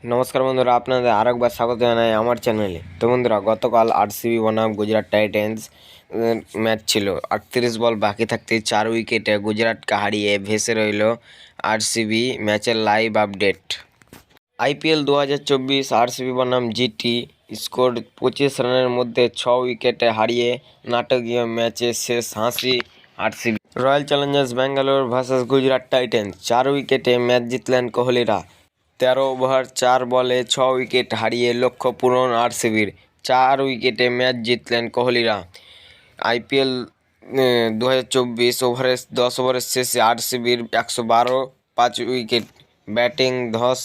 নমস্কার বন্ধুরা, আপনাদের আরেকবার স্বাগত জানাই আমার চ্যানেলে। তো বন্ধুরা, গতকাল আরসিবি বনাম গুজরাট টাইটেন্স ম্যাচ ছিল। 38 বল বাকি থাকতে 4 উইকেটে গুজরাটকে হারিয়ে ভেসে রইল আরসিবি। ম্যাচের লাইভ আপডেট। আইপিএল 2024 আরসিবি বনাম জিটি স্কোর 25 রানের মধ্যে 6 উইকেটে হারিয়ে নাটকীয় ম্যাচে শেষ হাসি RCB. Royal Challengers Bangalore versus Gujarat titans 4 উইকেটে ম্যাচ জিতলেন কোহলিরা। 13 ওভার 4 বলে 6 উইকেট হারিয়ে লক্ষ্য পূরণ আরসিবির। 4 উইকেটে ম্যাচ জিতলেন কোহলিরা। আইপিএল 2024 10 ওভারের শেষে আরসিবির 112, 5 উইকেট। ব্যাটিং ধস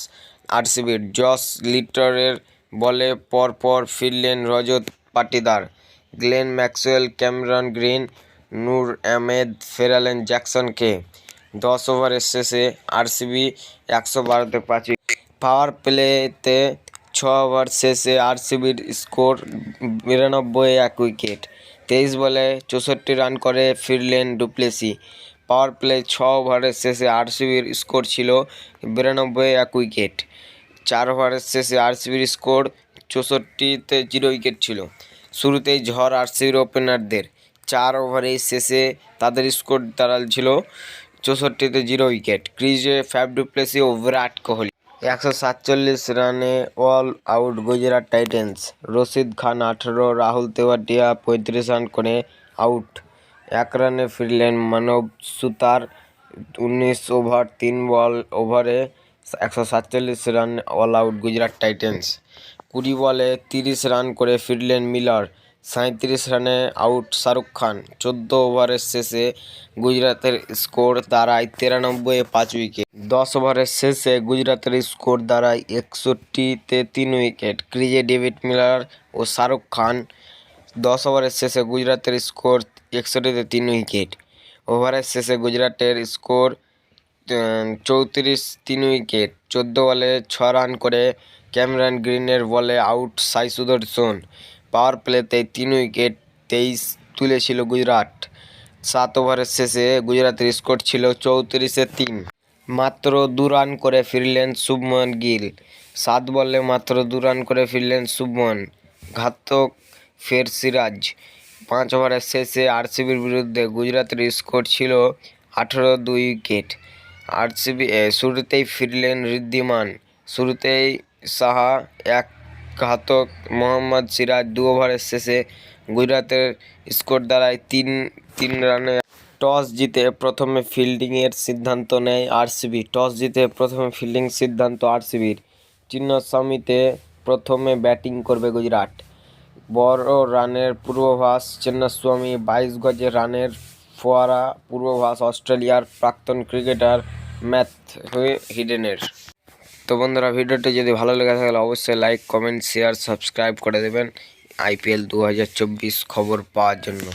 আরসিবির। জস লিটলের বলে পরপর ফিরলেন Rajat Patidar, Glenn Maxwell, Cameron Green, Noor Ahmed ফেরালেন জ্যাকসনকে। 10 ওভারের শেষে আরসিবি 112তে 5 উইকেট। পাওয়ার প্লেতে 6 ওভার শেষে আরসিবির স্কোর 92, 1 উইকেট। 23 বলে 64 রান করে ফিরলেন ডুপ্লেসি। পাওয়ার প্লে 6 ওভারের শেষে আরসিবির স্কোর ছিল 92, 1 উইকেট। 4 ওভারের শেষে আরসিবির স্কোর 64তে 0 উইকেট ছিল। শুরুতেই ঝড় আরসিবির ওপেনারদের। 4 ওভারের শেষে তাদের স্কোর দাঁড়াল 64তে 0 উইকেট। ক্রিজে ফ্যাফ ডুপ্লেসি ও বিরাট কোহলি। 147 রানে all out Gujarat Titans. Rashid Khan 18, Rahul Tewatia 35 run করে আউট। 1 রানে ফিরলেন মানব সুতার। 19 ওভার 3 ওভারে 147 run all out Gujarat titans. 20 বলে 30 রান করে ফিরলেন মিলার। 37 রানে আউট শাহরুখ খান। 14 ওভারের শেষে গুজরাটের স্কোর দাঁড়ায় 93, 5 উইকেট। 10 ওভারের শেষে গুজরাটের স্কোর দাঁড়ায় 61তে 3 উইকেট। ক্রিজে ডেভিড মিলার ও শাহরুখ খান। 10 ওভারের শেষে গুজরাটের স্কোর 61তে 3 উইকেট। ওভারের শেষে গুজরাটের স্কোর 34, 3 উইকেট। 14 বলে 6 রান করে ক্যামেরন গ্রিনের বলে আউট সাই সুদর্শন। পাওয়ার প্লেতে 3 উইকেট 23 তুলেছিল গুজরাট। 7 ওভারের শেষে গুজরাটের স্কোর ছিল 34-এ 3। মাত্র 2 রান করে ফিরলেন শুভমন গিল। 7 বলে মাত্র 2 রান করে ফিরলেন শুভমন। ঘাতক ফের সিরাজ। 5 ওভারের শেষে আরসিবির বিরুদ্ধে গুজরাটের স্কোর ছিল 18, 2 উইকেট। আরসিবি শুরুতেই ফিরলেন ঋদ্ধিমান। শুরুতেই সাহা। 1 ঘাতক মোহাম্মদ সিরাজ। 2 ওভারের শেষে গুজরাটের স্কোর দাঁড়ায় 3 রানে। টস জিতে প্রথমে ফিল্ডিংয়ের সিদ্ধান্ত নেয় আরসিবি। আরসিবির। চিন্নাস্বামীতে প্রথমে ব্যাটিং করবে গুজরাট। বড় রানের পূর্বাভাস চিন্নাস্বামী। 22 গজের রানের ফোয়ারা পূর্বাভাস অস্ট্রেলিয়ার প্রাক্তন ক্রিকেটার ম্যাথিউ হেডনের। তো বন্ধুরা, ভিডিওটি যদি ভালো লেগে থাকে তাহলে অবশ্যই লাইক, কমেন্ট, শেয়ার, সাবস্ক্রাইব করে দেবেন আইপিএল 2024 খবর পাওয়ার জন্য।